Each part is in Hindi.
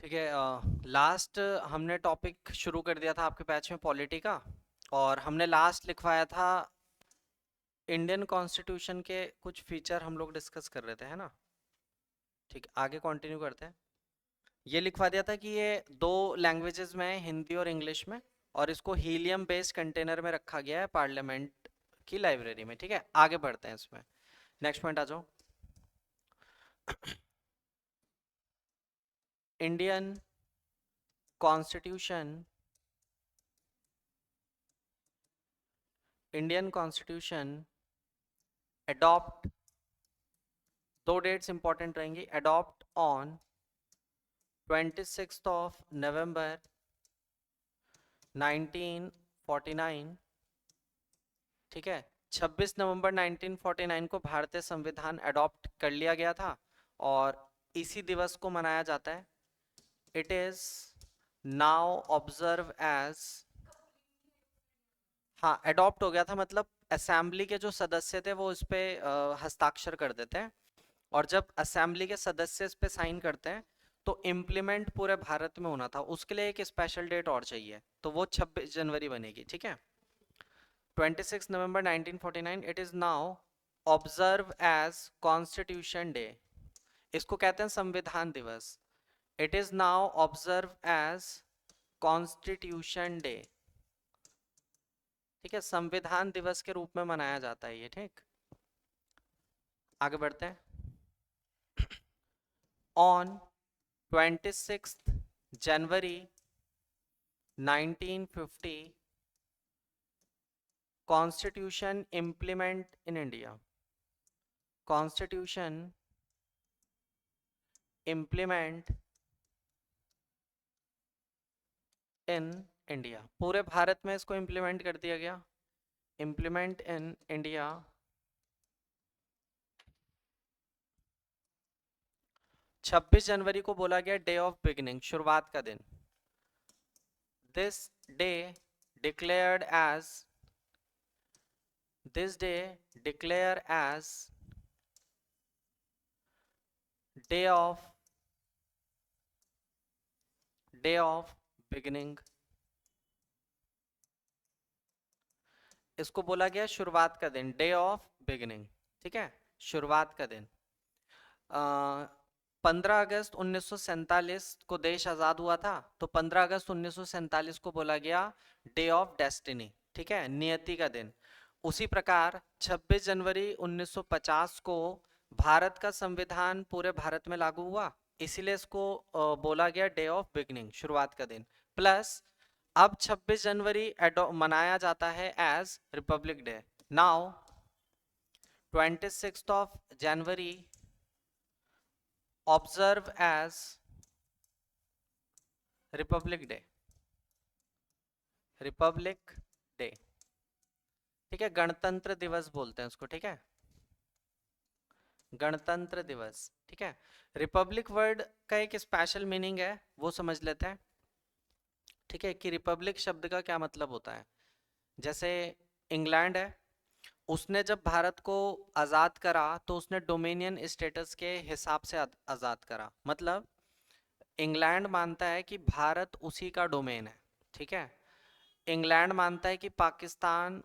ठीक है। लास्ट हमने टॉपिक शुरू कर दिया था आपके बैच में पॉलिटी का। और हमने लास्ट लिखवाया था इंडियन कॉन्स्टिट्यूशन के कुछ फीचर हम लोग डिस्कस कर रहे थे, है ना। ठीक, आगे कंटिन्यू करते हैं। ये लिखवा दिया था कि ये दो लैंग्वेजेस में है, हिंदी और इंग्लिश में। और इसको हीलियम बेस्ड कंटेनर में रखा गया है पार्लियामेंट की लाइब्रेरी में। ठीक है, आगे बढ़ते हैं इसमें। नेक्स्ट पॉइंट आ जाओ। Indian constitution Indian constitution adopt, दो डेट्स इंपॉर्टेंट रहेंगी। Adopt on 26 November 1949। ठीक है, 26 नवंबर 1949 को भारतीय संविधान अडॉप्ट कर लिया गया था और इसी दिवस को मनाया जाता है। It is now observe as, हाँ अडॉप्ट हो गया था मतलब असेंबली के जो सदस्य थे वो इस पे हस्ताक्षर कर देते हैं। और जब असेंबली के सदस्य इस पे साइन करते हैं तो इम्प्लीमेंट पूरे भारत में होना था। उसके लिए एक स्पेशल डेट और चाहिए, तो वो 26 जनवरी बनेगी। ठीक है, 26 November 1949 it is now observe as constitution day. इसको कहते हैं संविधान दिवस। It is now observe as constitution day. ठीक है, संविधान दिवस के रूप में मनाया जाता है ये। ठीक, आगे बढ़ते हैं। On 26 January 1950 constitution implement in India. Constitution implement in India, पूरे भारत में इसको इम्प्लीमेंट कर दिया गया। इम्प्लीमेंट इन इंडिया 26 जनवरी को बोला गया डे ऑफ बिगिनिंग, शुरुआत का दिन। This day declared as this day declare as day of beginning. इसको बोला गया शुरुआत का दिन, डे ऑफ बिगिनिंग। ठीक है, शुरुआत का दिन। 15 अगस्त 1947 को देश आज़ाद हुआ था, तो 15 अगस्त 1947 को बोला गया डे ऑफ डेस्टिनी। ठीक है, नियति का दिन। उसी प्रकार 26 जनवरी 1950 को भारत का संविधान पूरे भारत में लागू हुआ, इसीलिए इसको बोला गया डे ऑफ बिगनिंग, शुरुआत का दिन। प्लस अब 26 जनवरी मनाया जाता है एज रिपब्लिक डे। नाउ 26 जनवरी observe as Republic Day. Republic Day, ठीक है, गणतंत्र दिवस बोलते हैं उसको। ठीक है, गणतंत्र दिवस। ठीक है, रिपब्लिक वर्ड का एक स्पेशल मीनिंग है, वो समझ लेते हैं। ठीक है, कि रिपब्लिक शब्द का क्या मतलब होता है। जैसे इंग्लैंड है, उसने जब भारत को आज़ाद करा तो उसने डोमिनियन स्टेटस के हिसाब से आज़ाद करा। मतलब इंग्लैंड मानता है कि भारत उसी का डोमेन है। ठीक है, इंग्लैंड मानता है कि पाकिस्तान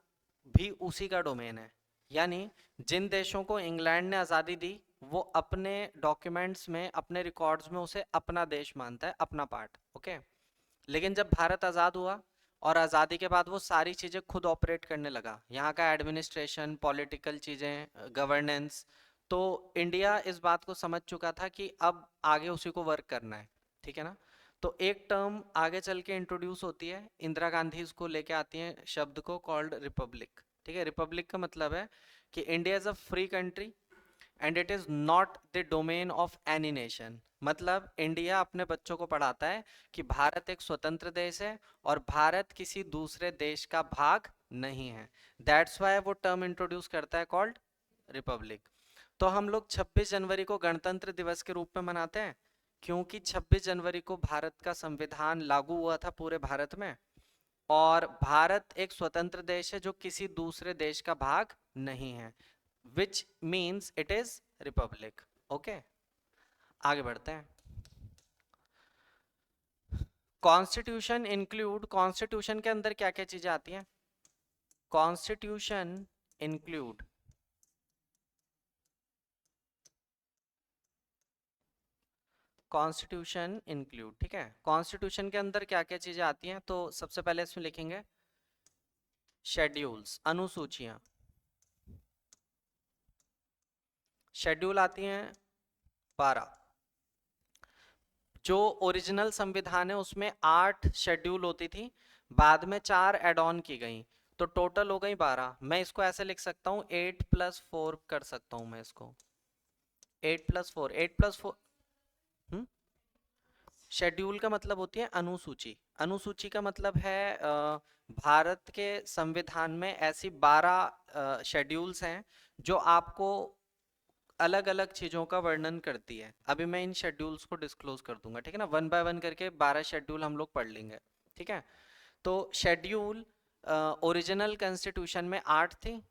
भी उसी का डोमेन है। यानी जिन देशों को इंग्लैंड ने आज़ादी दी वो अपने डॉक्यूमेंट्स में, अपने रिकॉर्ड्स में उसे अपना देश मानता है, अपना पार्ट। ओके, लेकिन जब भारत आज़ाद हुआ और आज़ादी के बाद वो सारी चीज़ें खुद ऑपरेट करने लगा, यहाँ का एडमिनिस्ट्रेशन, पॉलिटिकल चीज़ें, गवर्नेंस, तो इंडिया इस बात को समझ चुका था कि अब आगे उसी को वर्क करना है। ठीक है ना, तो एक टर्म आगे चल के इंट्रोड्यूस होती है, इंदिरा गांधी इसको लेके आती हैं शब्द को, कॉल्ड रिपब्लिक। ठीक है, रिपब्लिक का मतलब है कि India is a free country and it is not the domain of any nation. मतलब इंडिया अपने बच्चों को पढ़ाता है कि भारत एक स्वतंत्र देश है और भारत किसी दूसरे देश का भाग नहीं है। दैट्स वाई वो टर्म इंट्रोड्यूस करता है कॉल्ड रिपब्लिक। तो हम लोग 26 जनवरी को गणतंत्र दिवस के रूप में मनाते हैं क्योंकि 26 जनवरी को भारत का संविधान लागू हुआ था पूरे भारत में, और भारत एक स्वतंत्र देश है जो किसी दूसरे देश का भाग नहीं है, which means it is Republic. Okay, आगे बढ़ते हैं। कॉन्स्टिट्यूशन इंक्लूड, कॉन्स्टिट्यूशन के अंदर क्या क्या चीजें आती हैं? कॉन्स्टिट्यूशन इंक्लूड, कॉन्स्टिट्यूशन इंक्लूड, ठीक है। कॉन्स्टिट्यूशन के अंदर क्या क्या चीजें आती हैं? तो सबसे पहले इसमें लिखेंगे शेड्यूल्स, अनुसूचियां। शेड्यूल आती हैं 12। जो ओरिजिनल संविधान है उसमें 8 शेड्यूल होती थी, बाद में 4 एड ऑन की गई, तो टोटल हो गई 12। मैं इसको ऐसे लिख सकता हूँ 8+4 कर सकता हूँ मैं इसको, 8+4, 8+4। शेड्यूल का मतलब होती है अनुसूची। अनुसूची का मतलब है भारत के संविधान में ऐसी 12 शेड्यूल्स हैं जो आपको अलग अलग चीजों का वर्णन करती है। अभी मैं इन शेड्यूल्स को डिस्क्लोज कर दूंगा, ठीक है ना, वन बाय वन करके 12 शेड्यूल हम लोग पढ़ लेंगे, ठीक है। तो शेड्यूल ओरिजिनल कॉन्स्टिट्यूशन में 8 थी,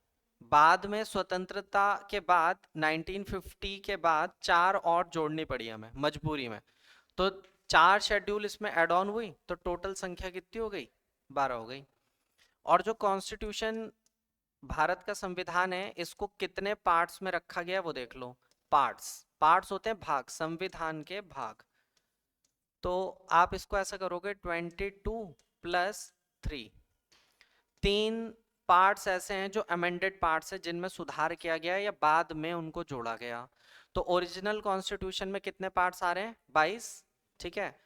बाद में स्वतंत्रता के बाद 1950 के बाद 4 और जोड़नी पड़ी हमें मजबूरी में, तो 4 शेड्यूल इसमें ऐड ऑन हुई, तो टोटल संख्या कितनी हो गई? 12 हो गई। और जो कॉन्स्टिट्यूशन भारत का संविधान है, इसको कितने पार्ट्स में रखा गया वो देख लो। पार्ट्स, पार्ट्स होते हैं भाग, संविधान के भाग। तो आप इसको ऐसा करोगे 22+3, 3 पार्ट्स ऐसे हैं जो अमेंडेड पार्ट्स हैं जिनमें सुधार किया गया या बाद में उनको जोड़ा गया। तो ओरिजिनल कॉन्स्टिट्यूशन में कितने पार्ट्स आ रहे हैं? 22, ठीक है।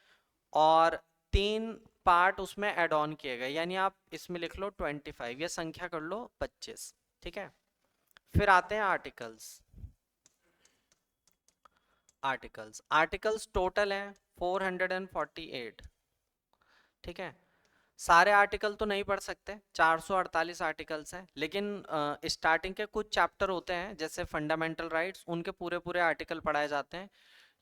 और 3 पार्ट उसमें ऐड ऑन किए गए, यानी आप इसमें लिख लो 25, ये संख्या कर लो 25, ठीक है। फिर आते हैं आर्टिकल्स। आर्टिकल्स, आर्टिकल्स टोटल हैं 448, ठीक है। सारे आर्टिकल तो नहीं पढ़ सकते, 448 आर्टिकल्स हैं, लेकिन स्टार्टिंग के कुछ चैप्टर होते हैं जैसे फंडामेंटल राइट्स, उनके पूरे पूरे आर्टिकल पढ़ाए जाते हैं।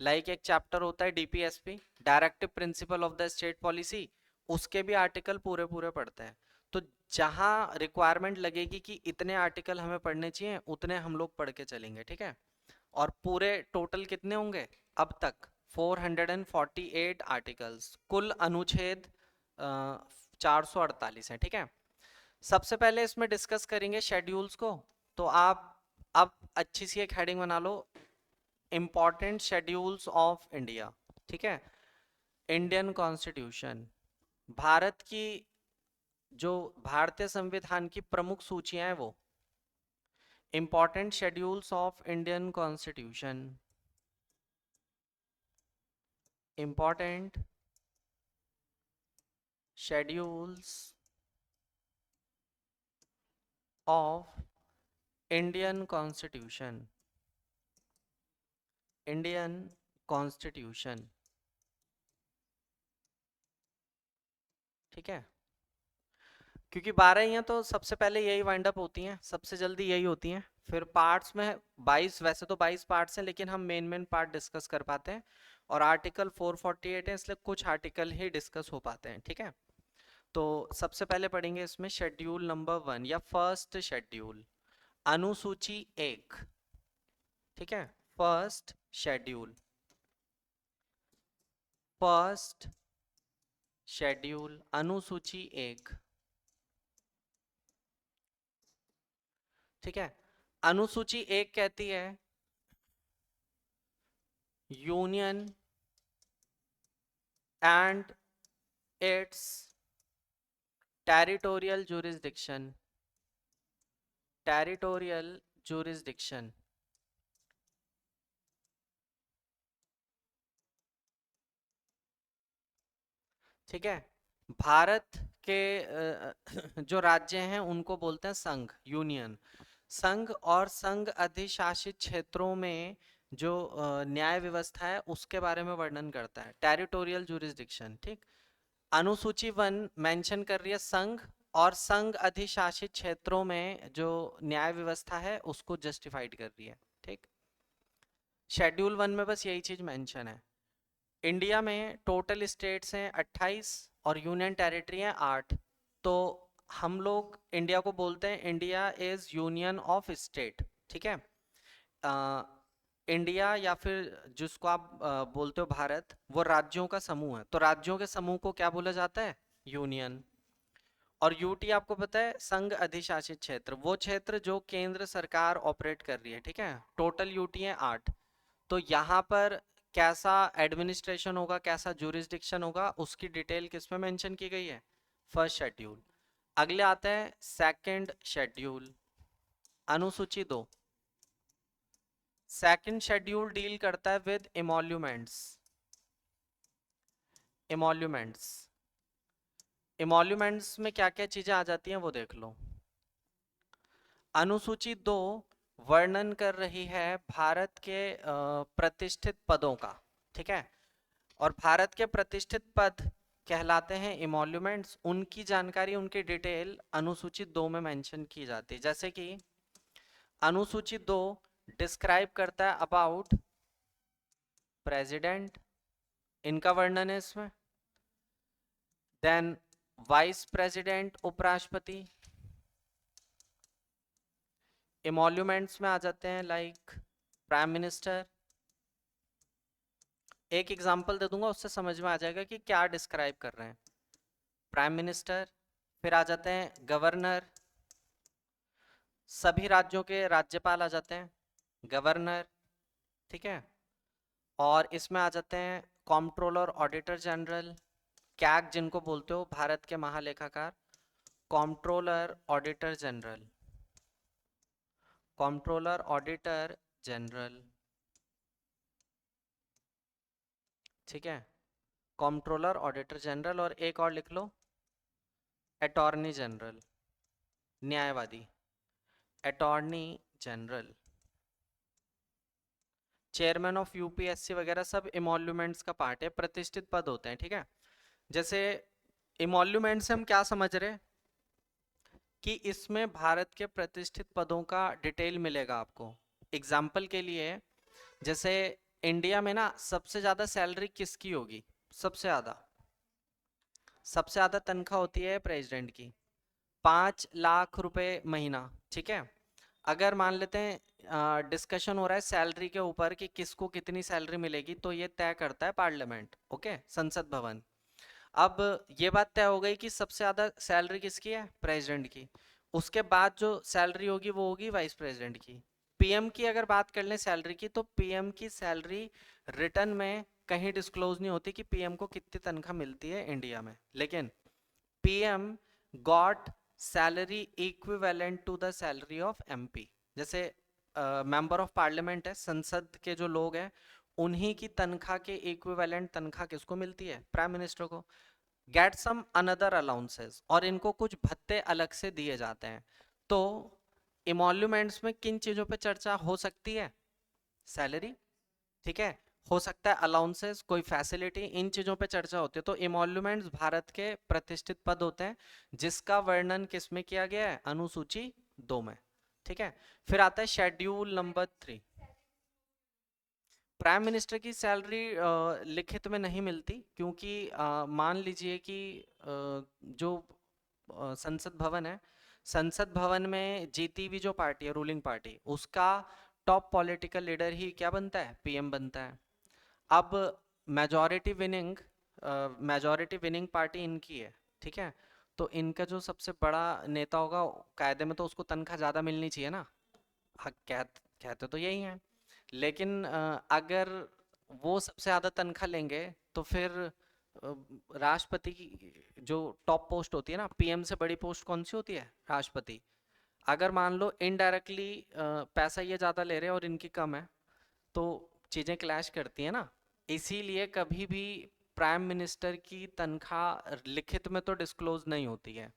लाइक एक चैप्टर होता है DPSP, directive principle of the state policy, उसके भी आर्टिकल पूरे पूरे पढ़ते हैं। तो जहाँ रिक्वायरमेंट लगेगी कि इतने आर्टिकल हमें पढ़ने चाहिए, उतने हम लोग पढ़ के चलेंगे, ठीक है। और पूरे टोटल कितने होंगे अब तक? 448 आर्टिकल्स, कुल अनुच्छेद 448 है, ठीक है। सबसे पहले इसमें डिस्कस करेंगे शेड्यूल्स को। तो आप अब अच्छी सी एक हेडिंग बना लो, इंपॉर्टेंट शेड्यूल्स ऑफ इंडिया, ठीक है। इंडियन कॉन्स्टिट्यूशन, भारत की जो भारतीय संविधान की प्रमुख सूचियां हैं वो, important schedules of Indian constitution, important schedules of Indian constitution, Indian constitution, ठीक है। क्योंकि 12 ही हैं तो सबसे पहले यही वाइंड अप होती हैं, सबसे जल्दी यही होती हैं। फिर पार्ट्स में 22, वैसे तो 22 पार्ट्स हैं, लेकिन हम मेन मेन पार्ट डिस्कस कर पाते हैं। और आर्टिकल 448 है, इसलिए कुछ आर्टिकल ही डिस्कस हो पाते हैं, ठीक है। तो सबसे पहले पढ़ेंगे इसमें शेड्यूल नंबर 1 या फर्स्ट शेड्यूल, अनुसूची 1, ठीक है। फर्स्ट शेड्यूल, फर्स्ट शेड्यूल अनुसूची 1, ठीक है। अनुसूची 1 कहती है union and it's territorial jurisdiction, territorial jurisdiction, ठीक है। भारत के जो राज्य हैं उनको बोलते हैं संघ, यूनियन। संघ और संघ अधिशासित क्षेत्रों में जो न्याय व्यवस्था है उसके बारे में वर्णन करता है, टेरिटोरियल jurisdiction, ठीक। अनुसूची 1 मेंशन कर रही है संघ और संघ अधिशासित क्षेत्रों में जो न्याय व्यवस्था है उसको जस्टिफाइड कर रही है, ठीक। शेड्यूल 1 में बस यही चीज मेंशन है। इंडिया में टोटल स्टेट्स हैं 28 और यूनियन टेरिटरी हैं 8। तो हम लोग इंडिया को बोलते हैं India is union of state, ठीक है। इंडिया या फिर जिसको आप बोलते हो भारत, वो राज्यों का समूह है, तो राज्यों के समूह को क्या बोला जाता है? यूनियन। और यूटी आपको पता है, संघ अधिशासित क्षेत्र, वो क्षेत्र जो केंद्र सरकार ऑपरेट कर रही है, ठीक है। टोटल यूटी है 8। तो यहाँ पर कैसा एडमिनिस्ट्रेशन होगा, कैसा जुरिस्डिक्शन होगा, उसकी डिटेल किस में मेंशन की गई है? First schedule. अगले आते हैं सेकंड शेड्यूल, अनुसूची 2। सेकंड शेड्यूल डील करता है विद इमोल्यूमेंट्स। इमोल्यूमेंट्स, इमोल्यूमेंट्स में क्या क्या चीजें आ जाती हैं वो देख लो। अनुसूची 2 वर्णन कर रही है भारत के प्रतिष्ठित पदों का, ठीक है। और भारत के प्रतिष्ठित पद कहलाते हैं इमोल्यूमेंट्स। उनकी जानकारी, उनकी डिटेल अनुसूची 2 में मेंशन की जाती है। जैसे कि अनुसूची 2 डिस्क्राइब करता है अबाउट प्रेसिडेंट, इनका वर्णन है इसमें। देन वाइस प्रेसिडेंट, उपराष्ट्रपति। इमोल्यूमेंट्स में आ जाते हैं लाइक प्राइम मिनिस्टर। एक एग्जांपल दे दूंगा, उससे समझ में आ जाएगा कि क्या डिस्क्राइब कर रहे हैं। प्राइम मिनिस्टर, फिर आ जाते हैं गवर्नर, सभी राज्यों के राज्यपाल आ जाते हैं, गवर्नर, ठीक है। और इसमें आ जाते हैं कॉम्प्ट्रोलर, ऑडिटर जनरल, कैग जिनको बोलते हो, भारत के महालेखाकार, comptroller, auditor general, comptroller, auditor general, ठीक है। कॉम्प्ट्रोलर, ऑडिटर जनरल, और एक और लिख लो, अटॉर्नी जनरल, न्यायवादी, attorney general, chairman of UPSC वगैरह सब इमोल्यूमेंट्स का पार्ट है, प्रतिष्ठित पद होते हैं, ठीक है। जैसे इमोल्यूमेंट से हम क्या समझ रहे हैं कि इसमें भारत के प्रतिष्ठित पदों का डिटेल मिलेगा आपको। एग्जाम्पल के लिए, जैसे इंडिया में ना सबसे ज्यादा सैलरी किसकी होगी? सबसे ज्यादा तनख्वाह होती है प्रेसिडेंट की, 5 लाख रुपए महीना, ठीक है। अगर मान लेते हैं डिस्कशन हो रहा है सैलरी के ऊपर कि किसको कितनी सैलरी मिलेगी, तो ये तय करता है पार्लियामेंट, ओके, संसद भवन। अब ये बात तय हो गई कि सबसे ज्यादा सैलरी किसकी है? प्रेसिडेंट की। उसके बाद जो सैलरी होगी वो होगी वाइस प्रेसिडेंट की। पीएम की अगर बात कर लें सैलरी की, तो पीएम की सैलरी रिटर्न में कहीं डिस्क्लोज नहीं होती कि पीएम को कितनी तनख्वाह मिलती है इंडिया में, लेकिन PM got salary equivalent to the salary of MP. जैसे मेंबर ऑफ पार्लियामेंट है, संसद के जो लोग हैं, उन्हीं की तनख्वाह के इक्विवेलेंट तनख्वाह किसको मिलती है? प्राइम मिनिस्टर को। गेट सम अनदर अलाउंसेस, और इनको कुछ भत्ते अलग से दिए जाते हैं। तो इमोल्यूमेंट्स में किन चीजों पे चर्चा हो सकती है? सैलरी, ठीक है, हो सकता है अलाउंसेस, कोई फैसिलिटी, इन चीजों पे चर्चा होती है। तो इमोल्यूमेंट्स भारत के प्रतिष्ठित पद होते हैं, जिसका वर्णन किस में किया गया है? अनुसूची 2 में, ठीक है। फिर आता है शेड्यूल नंबर 3। प्राइम मिनिस्टर की सैलरी लिखित में नहीं मिलती, क्योंकि मान लीजिए कि जो संसद भवन है, संसद भवन में जीती हुई जो पार्टी है, रूलिंग पार्टी, उसका टॉप पॉलिटिकल लीडर ही क्या बनता है? पीएम बनता है। अब majority winning majority winning party इनकी है, ठीक है। तो इनका जो सबसे बड़ा नेता होगा, कायदे में तो उसको तनख्वाह ज़्यादा मिलनी चाहिए ना। हाँ, कहते तो यही है, लेकिन अगर वो सबसे ज़्यादा तनख्वाह लेंगे, तो फिर राष्ट्रपति की जो टॉप पोस्ट होती है ना, पीएम से बड़ी पोस्ट कौन सी होती है? राष्ट्रपति। अगर मान लो इनडायरेक्टली पैसा ये ज़्यादा ले रहे हैं और इनकी कम है, तो चीज़ें क्लैश करती है ना। इसीलिए कभी भी प्राइम मिनिस्टर की तनख्वाह लिखित में तो डिस्क्लोज नहीं होती है,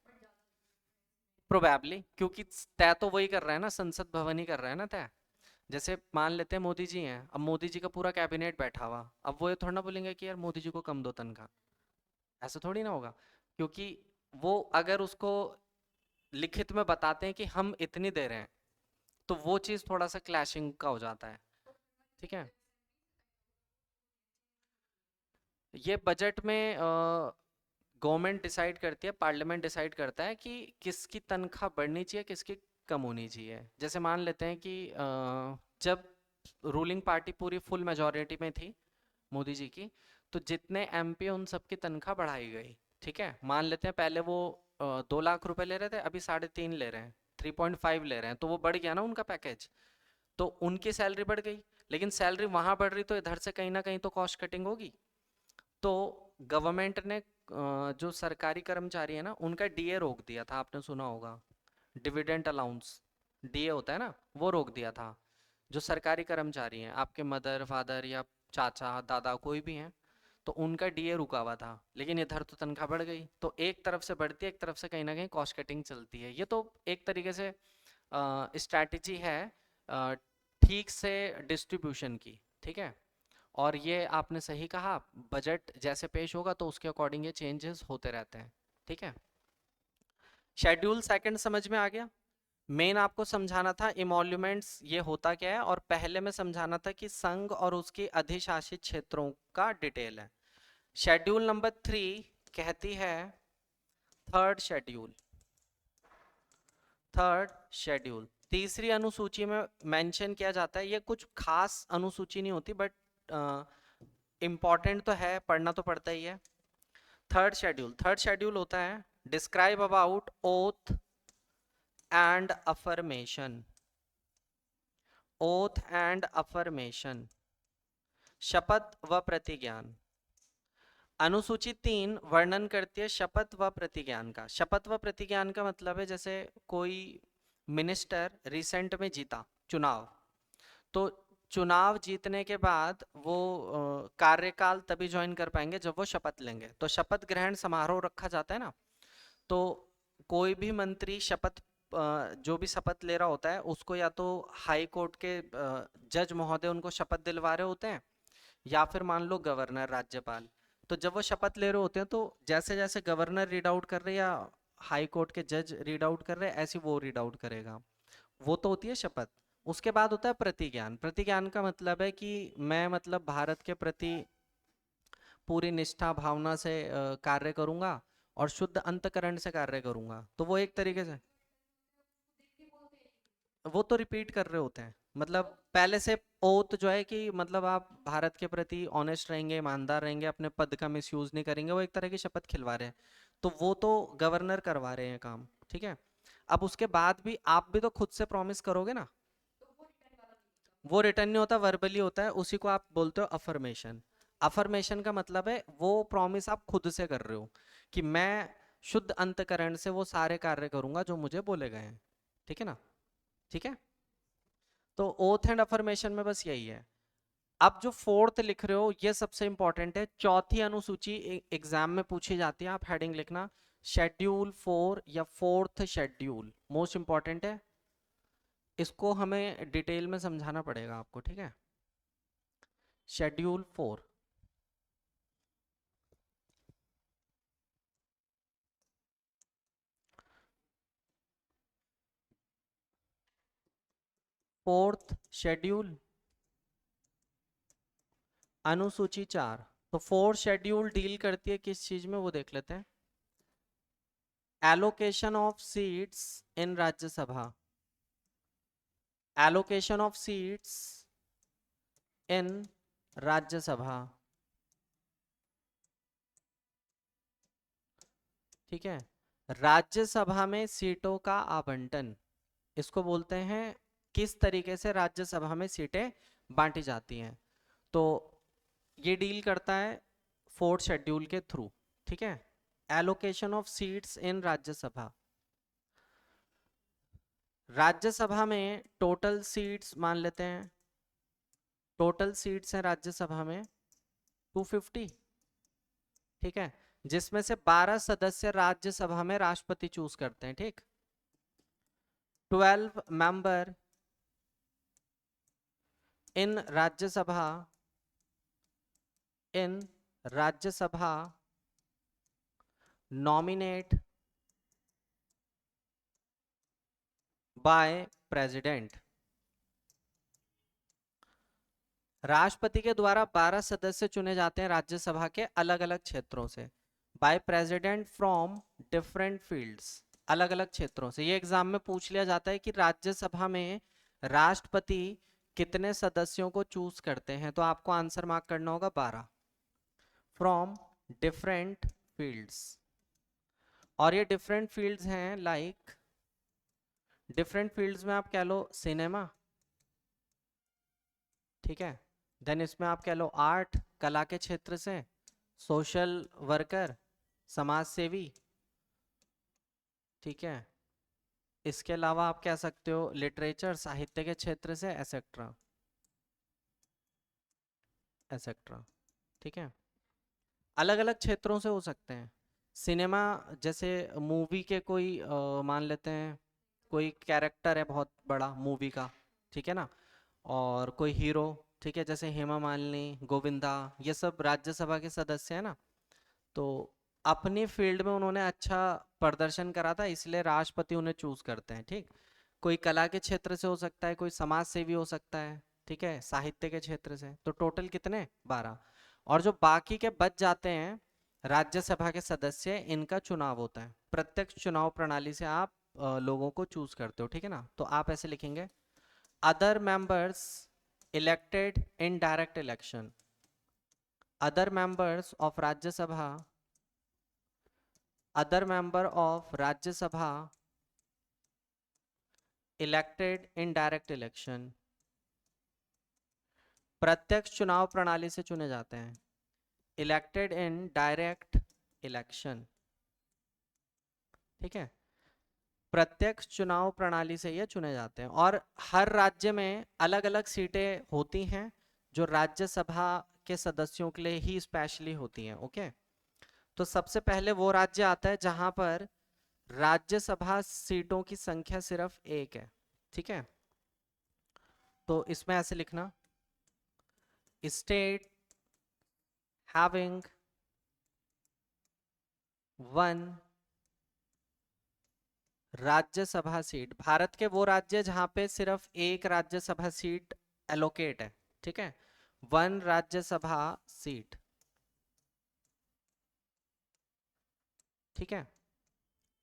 प्रोबेबली, क्योंकि तय तो वही कर रहा है ना, संसद भवन ही कर रहा है ना तय। जैसे मान लेते हैं मोदी जी हैं, अब मोदी जी का पूरा कैबिनेट बैठा हुआ, अब वो ये थोड़ा ना बोलेंगे कि यार मोदी जी को कम दो तनख्वाह, ऐसा थोड़ी ना होगा। क्योंकि वो अगर उसको लिखित में बताते हैं कि हम इतनी दे रहे हैं, तो वो चीज़ थोड़ा सा क्लैशिंग का हो जाता है, ठीक है। ये बजट में गवर्नमेंट डिसाइड करती है, पार्लियामेंट डिसाइड करता है कि किसकी तनख्वाह बढ़नी चाहिए, किसकी कम होनी चाहिए। जैसे मान लेते हैं कि जब रूलिंग पार्टी पूरी फुल मेजोरिटी में थी मोदी जी की, तो जितने एमपी उन सबकी तनख्वाह बढ़ाई गई। ठीक है, मान लेते हैं पहले वो 2 लाख रुपए ले रहे थे, अभी 3.5 ले रहे हैं, 3.5 ले रहे हैं, तो वो बढ़ गया ना उनका पैकेज, तो उनकी सैलरी बढ़ गई। लेकिन सैलरी वहां बढ़ रही तो इधर से कहीं ना कहीं तो कॉस्ट कटिंग होगी। तो गवर्नमेंट ने जो सरकारी कर्मचारी है ना उनका डीए रोक दिया था, आपने सुना होगा, डिविडेंड अलाउंस, डीए होता है ना, वो रोक दिया था। जो सरकारी कर्मचारी हैं, आपके मदर फादर या चाचा दादा कोई भी हैं, तो उनका डीए रुका हुआ था। लेकिन इधर तो तनख्वाह बढ़ गई, तो एक तरफ से बढ़ती है, एक तरफ से कहीं ना कहीं कॉस्ट कटिंग चलती है। ये तो एक तरीके से स्ट्रैटेजी है ठीक से डिस्ट्रीब्यूशन की। ठीक है, और ये आपने सही कहा, बजट जैसे पेश होगा तो उसके अकॉर्डिंग ये चेंजेस होते रहते हैं। ठीक है, शेड्यूल सेकंड समझ में आ गया। मेन आपको समझाना था इमोल्यूमेंट्स ये होता क्या है, और पहले में समझाना था कि संघ और उसकी अधिशासित क्षेत्रों का डिटेल है। शेड्यूल नंबर 3 कहती है, थर्ड शेड्यूल, थर्ड शेड्यूल तीसरी अनुसूची में मेंशन किया जाता है। ये कुछ खास अनुसूची नहीं होती, बट इंपॉर्टेंट तो है, पढ़ना तो पड़ता ही है। थर्ड शेड्यूल होता है describe about oath and affirmation, oath and affirmation, शपथ व प्रतिज्ञान। अनुसूची 3 वर्णन करती है शपथ व प्रतिज्ञान का। शपथ व प्रतिज्ञान का मतलब है, जैसे कोई मिनिस्टर रिसेंट में जीता चुनाव, तो चुनाव जीतने के बाद वो कार्यकाल तभी ज्वाइन कर पाएंगे जब वो शपथ लेंगे। तो शपथ ग्रहण समारोह रखा जाता है ना, तो कोई भी मंत्री शपथ जो भी शपथ ले रहा होता है उसको या तो हाई कोर्ट के जज महोदय उनको शपथ दिलवा रहे होते हैं, या फिर मान लो गवर्नर राज्यपाल। तो जब वो शपथ ले रहे होते हैं तो जैसे जैसे गवर्नर रीड आउट कर रहे हैं या हाई कोर्ट के जज रीड आउट कर रहे हैं, ऐसे वो रीड आउट करेगा। वो तो होती है शपथ। उसके बाद होता है प्रतिज्ञान। प्रतिज्ञान का मतलब है कि मैं मतलब भारत के प्रति पूरी निष्ठा भावना से कार्य करूंगा और शुद्ध अंतकरण से कार्य करूंगा। तो वो एक तरीके से वो तो रिपीट कर रहे होते हैं, मतलब पहले से ओथ जो है कि मतलब आप भारत के प्रति ऑनेस्ट रहेंगे, ईमानदार रहेंगे, अपने पद का मिसयूज नहीं करेंगे, वो एक तरह की शपथ खिलवा रहे हैं। तो वो तो गवर्नर करवा रहे हैं काम। ठीक है, अब उसके बाद भी आप भी तो खुद से प्रॉमिस करोगे ना, वो रिटर्न नहीं होता, वर्बली होता है, उसी को आप बोलते हो अफर्मेशन। अफर्मेशन का मतलब है वो प्रॉमिस आप खुद से कर रहे हो कि मैं शुद्ध अंतकरण से वो सारे कार्य करूंगा जो मुझे बोले गए हैं। ठीक है ना, ठीक है। तो ओथ एंड अफर्मेशन में बस यही है। अब जो फोर्थ लिख रहे हो ये सबसे इंपॉर्टेंट है, चौथी अनुसूची एग्जाम में पूछी जाती है, आप हेडिंग लिखना शेड्यूल 4 या फोर्थ शेड्यूल, मोस्ट इंपॉर्टेंट है। इसको हमें डिटेल में समझाना पड़ेगा आपको। ठीक है, शेड्यूल 4, फोर्थ शेड्यूल अनुसूची 4। तो फोर्थ शेड्यूल डील करती है किस चीज में, वो देख लेते हैं। Allocation of seats in Rajya Sabha, allocation of seats in Rajya Sabha. ठीक है, राज्यसभा में सीटों का आवंटन, इसको बोलते हैं किस तरीके से राज्यसभा में सीटें बांटी जाती हैं। तो ये डील करता है फोर्थ शेड्यूल के थ्रू। ठीक है, allocation of seats in Rajya Sabha. Rajya Sabha में टोटल सीट्स मान लेते हैं, टोटल सीट्स हैं राज्यसभा में 250। ठीक है, जिसमें से 12 सदस्य राज्यसभा में राष्ट्रपति चूज करते हैं। ठीक, 12 member in Rajya Sabha, in Rajya Sabha nominate by president. राष्ट्रपति के द्वारा 12 सदस्य चुने जाते हैं राज्यसभा के अलग अलग क्षेत्रों से, by president from different fields, अलग अलग क्षेत्रों से। ये एग्जाम में पूछ लिया जाता है कि राज्यसभा में राष्ट्रपति कितने सदस्यों को चूज करते हैं, तो आपको आंसर मार्क करना होगा 12 फ्रॉम डिफरेंट फील्ड्स। और ये डिफरेंट फील्ड्स हैं लाइक, डिफरेंट फील्ड्स में आप कह लो सिनेमा, ठीक है, देन इसमें आप कह लो आर्ट, कला के क्षेत्र से, सोशल वर्कर, समाज सेवी, ठीक है, इसके अलावा आप कह सकते हो लिटरेचर, साहित्य के क्षेत्र से, एसेट्रा एसेट्रा, ठीक है। अलग अलग क्षेत्रों से हो सकते हैं। सिनेमा जैसे मूवी के कोई मान लेते हैं कोई कैरेक्टर है बहुत बड़ा मूवी का, ठीक है ना, और कोई हीरो, ठीक है, जैसे हेमा मालिनी, गोविंदा, ये सब राज्यसभा के सदस्य हैं ना, तो अपनी फील्ड में उन्होंने अच्छा प्रदर्शन करा था, इसलिए राष्ट्रपति उन्हें चूज करते हैं, ठीक। कोई कला के क्षेत्र से हो सकता है, कोई समाज सेवी हो सकता है, ठीक है, साहित्य के क्षेत्र से, तो टोटल कितने 12। और जो बाकी के बच जाते हैं राज्यसभा के सदस्य, इनका चुनाव होता है, प्रत्यक्ष चुनाव प्रणाली से आप लोगों को चूज करते हो, ठीक है ना। तो आप ऐसे लिखेंगे, other members elected in direct election, other members of Rajya Sabha, other member of Rajya Sabha elected in direct election, प्रत्यक्ष चुनाव प्रणाली से चुने जाते हैं, इलेक्टेड इन डायरेक्ट इलेक्शन, ठीक है, प्रत्यक्ष चुनाव प्रणाली से ये चुने जाते हैं। और हर राज्य में अलग अलग सीटें होती हैं जो राज्यसभा के सदस्यों के लिए ही स्पेशली होती हैं, ओके। तो सबसे पहले वो राज्य आता है जहां पर राज्यसभा सीटों की संख्या सिर्फ एक है, ठीक है। तो इसमें ऐसे लिखना, state having one Rajya Sabha seat, Bharat के वो राज्य जहां पे सिर्फ एक राज्यसभा सीट एलोकेट है, ठीक है, वन राज्यसभा सीट, ठीक है।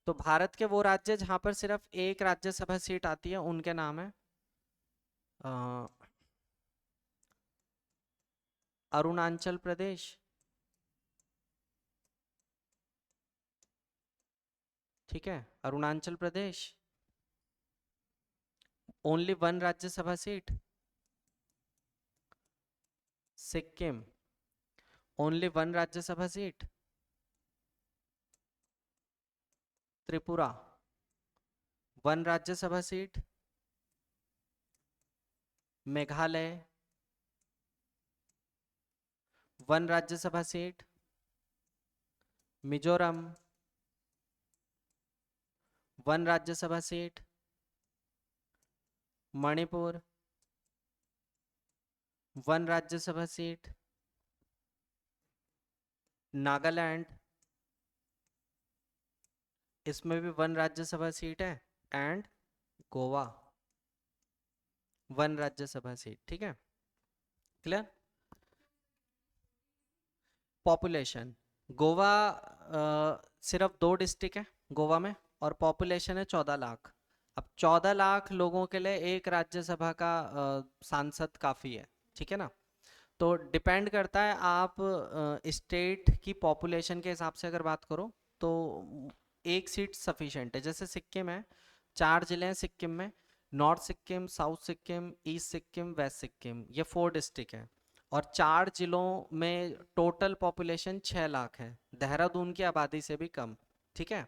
तो भारत के वो राज्य जहां पर सिर्फ एक राज्यसभा सीट आती है उनके नाम है अरुणाचल प्रदेश, ठीक है, Arunachal Pradesh, only one Rajya Sabha seat, Sikkim, only one Rajya Sabha seat, Tripura, one Rajya Sabha seat, Meghalaya, one Rajya Sabha seat, Mizoram, one Rajya Sabha seat, Manipur, one Rajya Sabha seat, Nagaland, इसमें भी वन राज्यसभा सीट है, and Goa, one Rajya Sabha seat, ठीक है, क्लियर। पॉपुलेशन, गोवा सिर्फ 2 डिस्ट्रिक्ट है गोवा में, और पॉपुलेशन है 14 लाख। अब 14 लाख लोगों के लिए एक राज्यसभा का सांसद काफ़ी है, ठीक है ना। तो डिपेंड करता है, आप स्टेट की पॉपुलेशन के हिसाब से अगर बात करो तो एक सीट सफिशिएंट है। जैसे सिक्किम है, 4 जिले हैं सिक्किम में, north Sikkim, south Sikkim, east Sikkim, west Sikkim, ये 4 डिस्ट्रिक्ट है, और 4 जिलों में टोटल पॉपुलेशन 6 लाख है, देहरादून की आबादी से भी कम, ठीक है।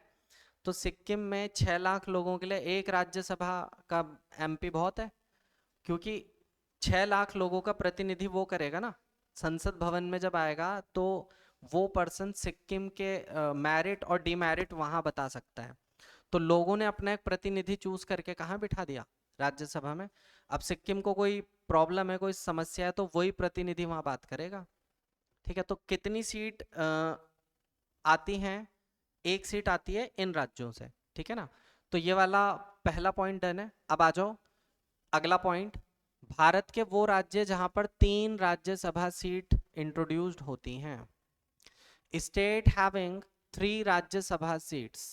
तो सिक्किम में 6 लाख लोगों के लिए एक राज्यसभा का एमपी बहुत है, क्योंकि 6 लाख लोगों का प्रतिनिधि वो करेगा ना, संसद भवन में जब आएगा तो वो पर्सन सिक्किम के मेरिट और डीमेरिट वहां बता सकता है। तो लोगों ने अपना एक प्रतिनिधि चूज करके कहाँ बिठा दिया, राज्यसभा में। अब सिक्किम को कोई प्रॉब्लम है, कोई समस्या है, तो वही प्रतिनिधि वहां बात करेगा, ठीक है। तो कितनी सीट आती हैं, एक सीट आती है इन राज्यों से, ठीक है ना। तो ये वाला पहला पॉइंट डन है। अब आ जाओ अगला पॉइंट, भारत के वो राज्य जहां पर 3 राज्यसभा सीट इंट्रोड्यूस्ड होती हैं, state having 3 Rajya Sabha seats,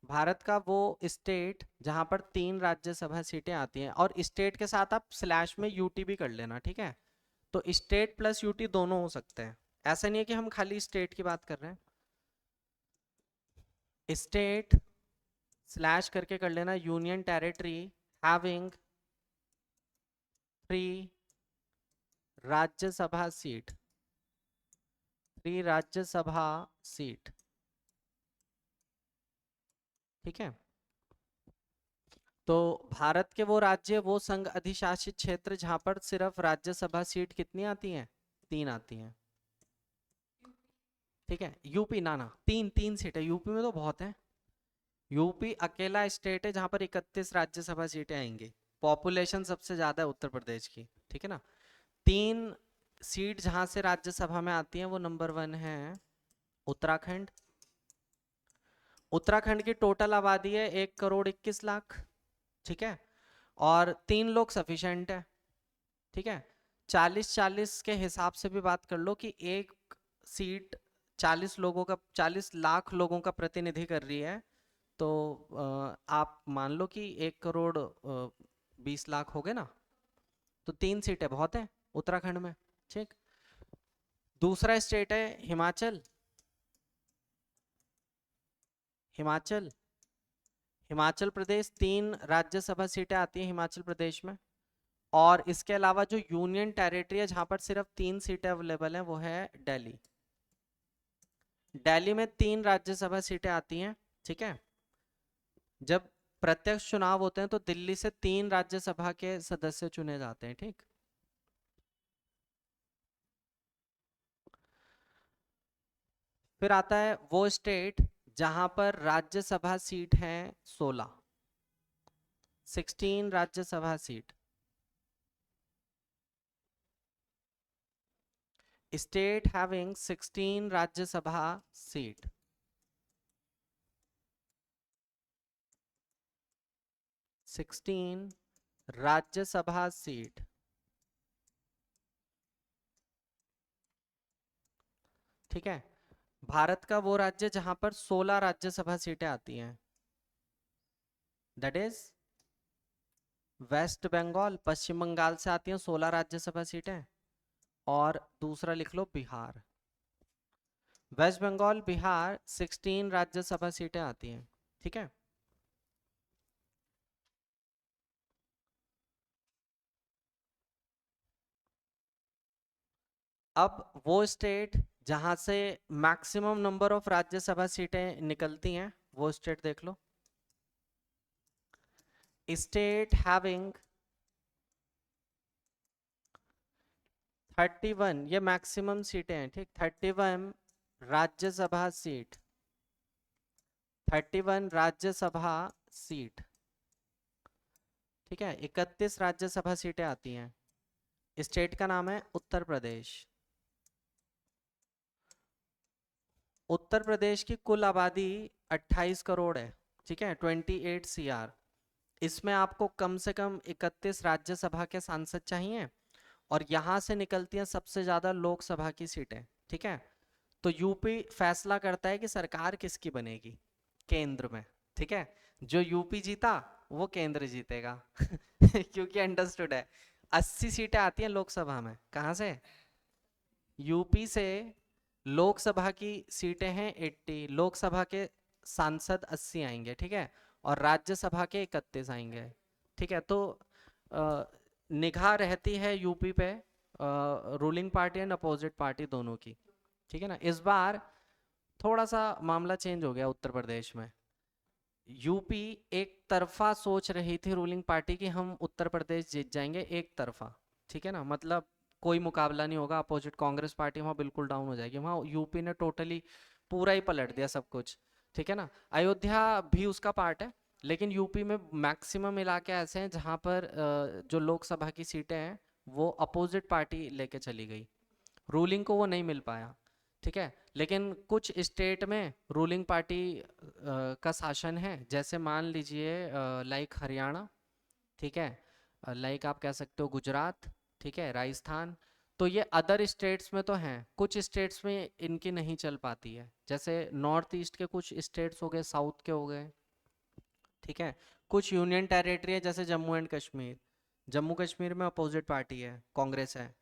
Bharat का वो स्टेट जहां पर 3 राज्यसभा सीटें आती हैं, और स्टेट के साथ आप स्लैश में यूटी भी कर लेना, ठीक है। तो स्टेट प्लस यूटी दोनों हो सकते हैं, ऐसा नहीं है कि हम खाली स्टेट की बात कर रहे हैं। स्टेट स्लैश करके कर लेना, union territory having 3 Rajya Sabha seat, 3 Rajya Sabha seat, ठीक है। तो भारत के वो राज्य, वो संघ अधिशासित क्षेत्र जहां पर सिर्फ राज्यसभा सीट कितनी आती हैं, 3 आती हैं, ठीक है। यूपी ना ना, 3 सीट है यूपी में, तो बहुत है। यूपी अकेला स्टेट है जहां पर 31 राज्यसभा सीटें आएंगी, पॉपुलेशन सबसे ज्यादा है उत्तर प्रदेश की, ठीक है ना। 3 सीट जहां से राज्यसभा में आती हैं, वो नंबर 1 है उत्तराखंड। उत्तराखंड की टोटल आबादी है 1 करोड़ 21 लाख, ठीक है। और 3 लोग सफिशेंट है, ठीक है। 40-40 के हिसाब से भी बात कर लो कि एक सीट 40 लाख लोगों का प्रतिनिधि कर रही है, तो आप मान लो कि 1 करोड़ 20 लाख हो गए ना, तो 3 सीटें बहुत है उत्तराखंड में, ठीक। दूसरा स्टेट है हिमाचल। हिमाचल हिमाचल प्रदेश, 3 राज्यसभा सीटें आती हैं हिमाचल प्रदेश में। और इसके अलावा जो यूनियन टेरिटरी है जहां पर सिर्फ 3 सीटें अवेलेबल हैं, वो है दिल्ली। दिल्ली में 3 राज्यसभा सीटें आती हैं, ठीक है। जब प्रत्यक्ष चुनाव होते हैं तो दिल्ली से 3 राज्यसभा के सदस्य चुने जाते हैं, ठीक। फिर आता है वो स्टेट जहां पर राज्यसभा सीट है 16 Rajya Sabha seat. State having 16 Rajya Sabha seat, 16 Rajya Sabha seat, ठीक है। भारत का वो राज्य जहां पर 16 राज्यसभा सीटें आती हैं, दैट इज वेस्ट बंगाल। पश्चिम बंगाल से आती हैं 16 राज्यसभा सीटें। और दूसरा लिख लो बिहार। वेस्ट बंगाल बिहार 16 राज्यसभा सीटें आती हैं, ठीक है। अब वो स्टेट जहां से मैक्सिमम नंबर ऑफ राज्यसभा सीटें निकलती हैं, वो स्टेट देख लो। स्टेट हैविंग 31, ये मैक्सिमम सीटें हैं, ठीक। 31 राज्यसभा सीट, 31 राज्यसभा सीट, ठीक है। 31 राज्यसभा सीटें आती हैं। स्टेट का नाम है उत्तर प्रदेश। उत्तर प्रदेश की कुल आबादी 28 करोड़ है, ठीक है, 28 CR। इसमें आपको कम से कम 31 राज्यसभा के सांसद चाहिए, और यहां से निकलती हैं सबसे ज्यादा लोकसभा की सीटें, ठीक है। तो यूपी फैसला करता है कि सरकार किसकी बनेगी केंद्र में, ठीक है। जो यूपी जीता वो केंद्र जीतेगा क्योंकि अंडरस्टूड है, 80 सीटें आती हैं लोकसभा में, कहाँ से, यूपी से। लोकसभा की सीटें हैं 80, लोकसभा के सांसद 80 आएंगे, ठीक है। और राज्यसभा के 31 आएंगे, ठीक है। तो अ, निगाह रहती है यूपी पे, ruling party and opposite party दोनों की, ठीक है ना। इस बार थोड़ा सा मामला चेंज हो गया उत्तर प्रदेश में। यूपी एक तरफा सोच रही थी रूलिंग पार्टी की, हम उत्तर प्रदेश जीत जाएंगे एक तरफा, ठीक है ना। मतलब कोई मुकाबला नहीं होगा, अपोजिट कांग्रेस पार्टी वहाँ बिल्कुल डाउन हो जाएगी। वहाँ यूपी ने टोटली पूरा ही पलट दिया सब कुछ, ठीक है ना। अयोध्या भी उसका पार्ट है, लेकिन यूपी में मैक्सिमम इलाके ऐसे हैं जहाँ पर जो लोकसभा की सीटें हैं वो अपोजिट पार्टी लेके चली गई, रूलिंग को वो नहीं मिल पाया, ठीक है। लेकिन कुछ स्टेट में रूलिंग पार्टी का शासन है, जैसे मान लीजिए लाइक हरियाणा, ठीक है, लाइक आप कह सकते हो गुजरात, ठीक है, राजस्थान। तो ये अदर स्टेट्स में तो हैं, कुछ स्टेट्स में इनकी नहीं चल पाती है, जैसे नॉर्थ ईस्ट के कुछ स्टेट्स हो गए, साउथ के हो गए, ठीक है। कुछ यूनियन टेरिटरी है जैसे जम्मू एंड कश्मीर, जम्मू कश्मीर में अपोजिट पार्टी है, कांग्रेस है,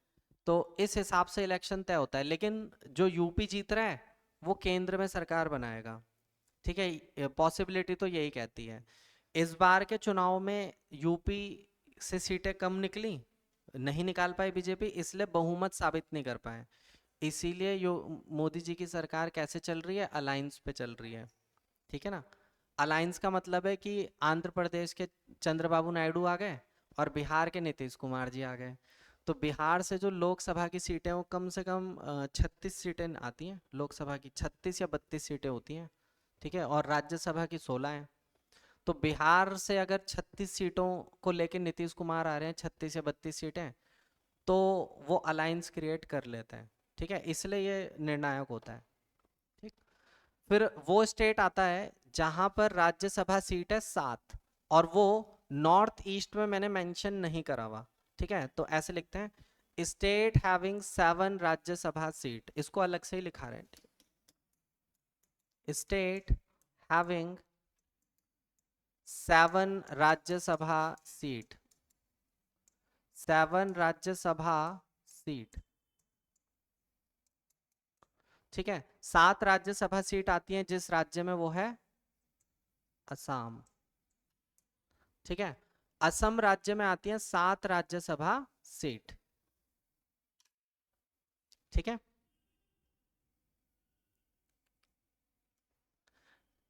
तो इस हिसाब से इलेक्शन तय होता है। लेकिन जो यूपी जीत रहा है वो केंद्र में सरकार बनाएगा, ठीक है, पॉसिबिलिटी तो यही कहती है। इस बार के चुनाव में यूपी से सीटें कम निकली, नहीं निकाल पाई बीजेपी, इसलिए बहुमत साबित नहीं कर पाए। इसीलिए यो मोदी जी की सरकार कैसे चल रही है, अलायंस पे चल रही है, ठीक है ना। अलायंस का मतलब है कि आंध्र प्रदेश के चंद्रबाबू नायडू आ गए और बिहार के नीतीश कुमार जी आ गए, तो बिहार से जो लोकसभा की सीटें वो कम से कम 36 सीटें आती हैं, लोकसभा की 36 या 32 सीटें होती हैं, ठीक है, और राज्यसभा की 16 हैं। तो बिहार से अगर 36 सीटों को लेकर नीतीश कुमार आ रहे हैं, 36 या 32 सीटें, तो वो अलायंस क्रिएट कर लेते हैं, ठीक है, इसलिए ये निर्णायक होता है। ठीक। फिर वो स्टेट आता है जहां पर राज्यसभा सीट है 7, और वो नॉर्थ ईस्ट में मैंने मेंशन नहीं करा हुआ, ठीक है, तो ऐसे लिखते हैं स्टेट हैविंग 7 राज्यसभा सीट, इसको अलग से ही लिखा रहे हैं, state having 7 Rajya Sabha seat, 7 Rajya Sabha seat, ठीक है। 7 राज्यसभा सीट आती हैं जिस राज्य में, वो है असम, ठीक है। असम राज्य में आती हैं 7 राज्यसभा सीट, ठीक है।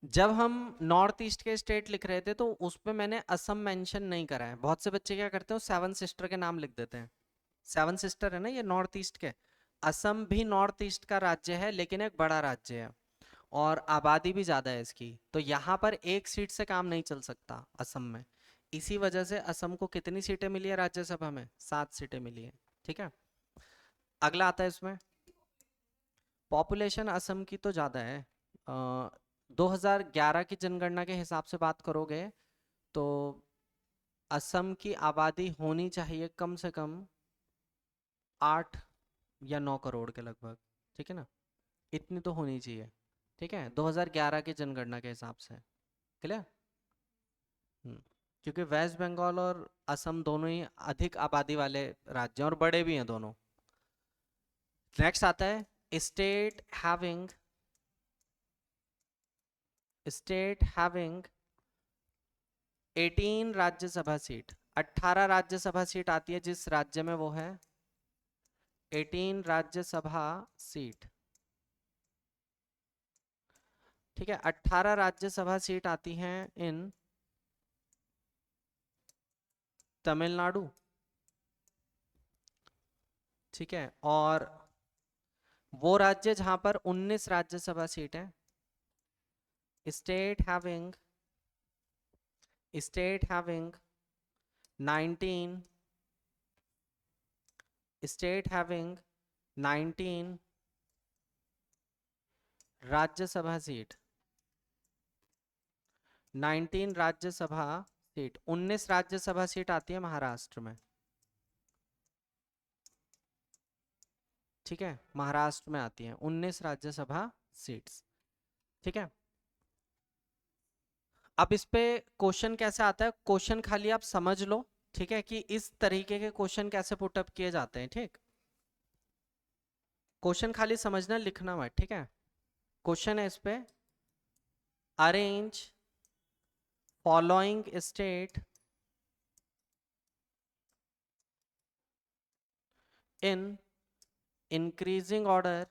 जब हम नॉर्थ ईस्ट के स्टेट लिख रहे थे तो उसमें मैंने असम मेंशन नहीं करा है। बहुत से बच्चे क्या करते हैं, सेवन सिस्टर के नाम लिख देते हैं, सेवन सिस्टर है ना ये नॉर्थ ईस्ट के। असम भी नॉर्थ ईस्ट का राज्य है, लेकिन एक बड़ा राज्य है और आबादी भी ज़्यादा है इसकी, तो यहाँ पर एक सीट से काम नहीं चल सकता असम में। इसी वजह से असम को कितनी सीटें मिली है राज्यसभा में, 7 सीटें मिली है, ठीक है। अगला आता है इसमें, पॉपुलेशन असम की तो ज़्यादा है। 2011 की जनगणना के हिसाब से बात करोगे तो असम की आबादी होनी चाहिए कम से कम 8 या 9 करोड़ के लगभग, ठीक है ना, इतनी तो होनी चाहिए, ठीक है, 2011 की जनगणना के हिसाब से। क्लियर। क्योंकि वेस्ट बंगाल और असम दोनों ही अधिक आबादी वाले राज्य हैं और बड़े भी हैं दोनों। नेक्स्ट आता है state having 18 Rajya Sabha seat, 18 Rajya Sabha seat आती है जिस राज्य में, वो है 18 राज्यसभा सीट, ठीक है। 18 राज्यसभा सीट आती हैं इन तमिलनाडु, ठीक है, और वो राज्य जहां पर 19 राज्यसभा सीट है, state having state having 19 state having 19 Rajya Sabha seat, 19 Rajya Sabha seat, 19 Rajya Sabha seat आती है महाराष्ट्र में, ठीक है, महाराष्ट्र में आती है 19 राज्यसभा सीट्स, ठीक है। अब इस पे क्वेश्चन कैसे आता है, क्वेश्चन खाली आप समझ लो, ठीक है, कि इस तरीके के क्वेश्चन कैसे पुटअप किए जाते हैं, ठीक। क्वेश्चन खाली समझना, लिखना मत, ठीक है। क्वेश्चन है इस पे, arrange following state in increasing order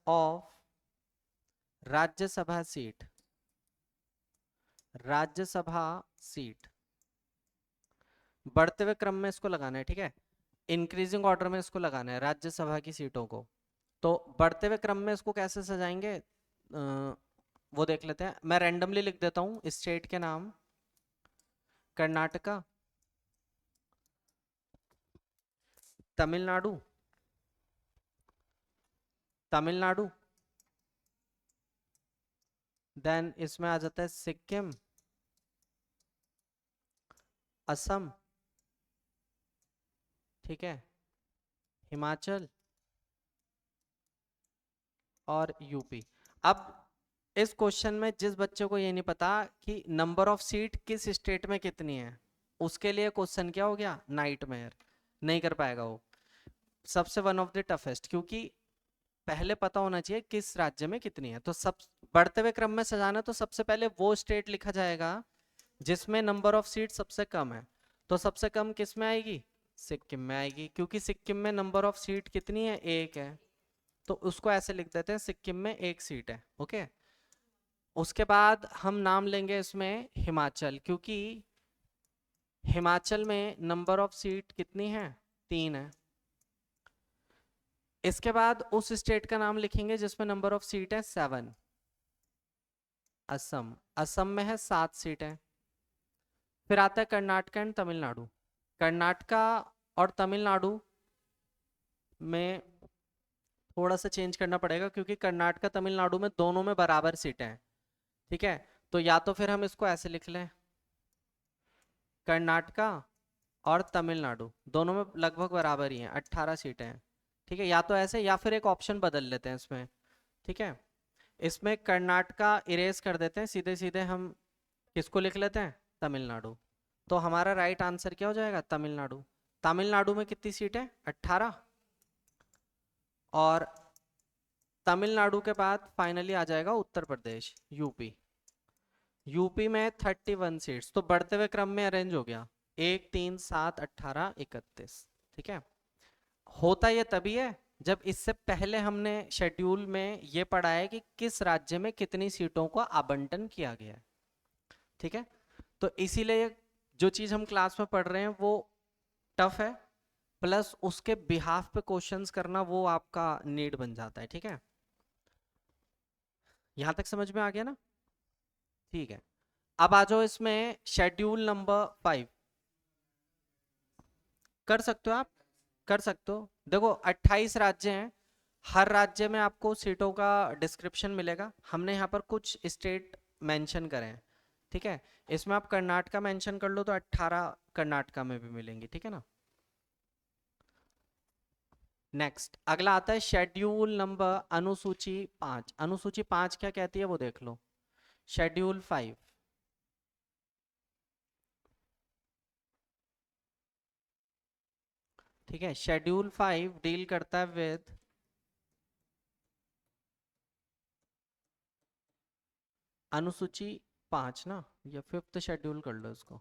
of Rajya Sabha seat, Rajya Sabha seat, बढ़ते हुए क्रम में इसको लगाना है, ठीक है, इंक्रीजिंग ऑर्डर में इसको लगाना है राज्यसभा की सीटों को। तो बढ़ते हुए क्रम में इसको कैसे सजाएंगे, वो देख लेते हैं। मैं रैंडमली लिख देता हूँ स्टेट के नाम, कर्नाटका, तमिलनाडु, तमिलनाडु, देन इसमें आ जाता है सिक्किम, असम, ठीक है, हिमाचल और यूपी। अब इस क्वेश्चन में जिस बच्चे को ये नहीं पता कि नंबर ऑफ सीट किस स्टेट में कितनी है, उसके लिए क्वेश्चन क्या हो गया, नाइटमेयर, नहीं कर पाएगा वो। सबसे वन ऑफ द टफेस्ट, क्योंकि पहले पता होना चाहिए किस राज्य में कितनी है। तो सब बढ़ते हुए क्रम में सजाना, तो सबसे पहले वो स्टेट लिखा जाएगा जिसमें नंबर ऑफ सीट सबसे कम है। तो सबसे कम किस में आएगी, सिक्किम में आएगी, क्योंकि सिक्किम में नंबर ऑफ सीट कितनी है, एक है। तो उसको ऐसे लिख देते हैं, सिक्किम में एक सीट है। ओके, उसके बाद हम नाम लेंगे इसमें हिमाचल, क्योंकि हिमाचल में नंबर ऑफ सीट कितनी है, तीन है। इसके बाद उस स्टेट का नाम लिखेंगे जिसमें नंबर ऑफ सीट है सेवन, असम। असम में है सात सीट है। फिर आता है कर्नाटक एंड तमिलनाडु। कर्नाटका और तमिलनाडु में थोड़ा सा चेंज करना पड़ेगा, क्योंकि कर्नाटका तमिलनाडु में दोनों में बराबर सीटें हैं। ठीक है, तो या तो फिर हम इसको ऐसे लिख लें, कर्नाटका और तमिलनाडु दोनों में लगभग बराबर ही हैं, 18 सीटें हैं। ठीक है, या तो ऐसे, या फिर एक ऑप्शन बदल लेते हैं इसमें। ठीक है, इसमें कर्नाटका इरेज कर देते हैं, सीधे सीधे हम किसको लिख लेते हैं, तमिलनाडु। तो हमारा राइट आंसर क्या हो जाएगा, तमिलनाडु। तमिलनाडु में कितनी सीट है, 18। और तमिलनाडु के बाद फाइनली आ जाएगा उत्तर प्रदेश, यूपी। यूपी में 31 सीट्स। तो बढ़ते हुए क्रम में अरेंज हो गया, 1 3 7 18 31। ठीक है, होता ये तभी है जब इससे पहले हमने शेड्यूल में ये पढ़ा है कि किस राज्य में कितनी सीटों का आवंटन किया गया है। ठीक है, तो इसीलिए जो चीज हम क्लास में पढ़ रहे हैं वो टफ है, प्लस उसके बिहाफ पे क्वेश्चंस करना वो आपका नीड बन जाता है। ठीक है, यहां तक समझ में आ गया ना। ठीक है, अब आ जाओ इसमें शेड्यूल नंबर 5। कर सकते हो आप, कर सकते हो। देखो 28 राज्य हैं, हर राज्य में आपको सीटों का डिस्क्रिप्शन मिलेगा। हमने यहाँ पर कुछ स्टेट मेंशन करे हैं। ठीक है, इसमें आप कर्नाटका मेंशन कर लो तो 18 कर्नाटका में भी मिलेंगी। ठीक है ना। नेक्स्ट अगला आता है शेड्यूल नंबर अनुसूची 5। अनुसूची 5 क्या कहती है वो देख लो। शेड्यूल 5, ठीक है, शेड्यूल 5 डील करता है विद अनुसूची 5 ना, या फिफ्थ शेड्यूल कर लो इसको,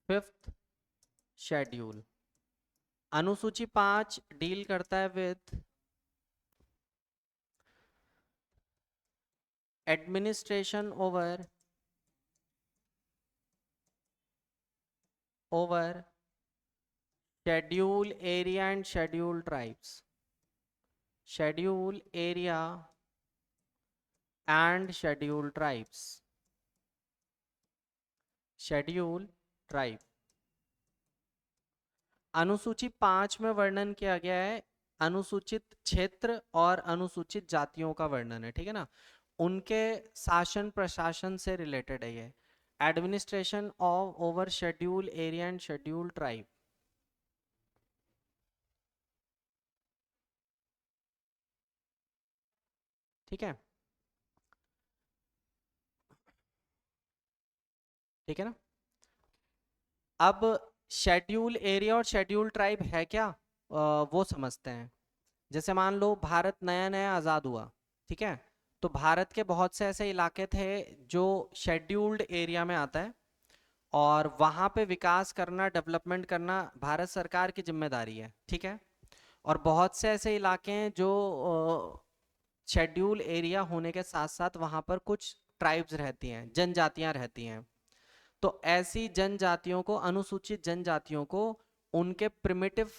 फिफ्थ शेड्यूल। अनुसूची 5 डील करता है with administration over schedule area and schedule tribes. Schedule area and schedule tribes. Schedule tribe. अनुसूची 5 में वर्णन किया गया है अनुसूचित क्षेत्र और अनुसूचित जातियों का वर्णन है। ठीक है ना, उनके शासन प्रशासन से रिलेटेड है ये। Administration of over schedule area and schedule tribe. ठीक है, ठीक है ना। अब शेड्यूल एरिया और शेड्यूल ट्राइब है क्या, वो समझते हैं। जैसे मान लो भारत नया नया आज़ाद हुआ, ठीक है, तो भारत के बहुत से ऐसे इलाके थे जो शेड्यूल्ड एरिया में आता है, और वहाँ पे विकास करना, डेवलपमेंट करना भारत सरकार की जिम्मेदारी है। ठीक है, और बहुत से ऐसे इलाके हैं जो शेड्यूल एरिया होने के साथ साथ वहाँ पर कुछ ट्राइब्स रहती हैं, जनजातियाँ रहती हैं। तो ऐसी जनजातियों को, अनुसूचित जनजातियों को उनके प्रिमिटिव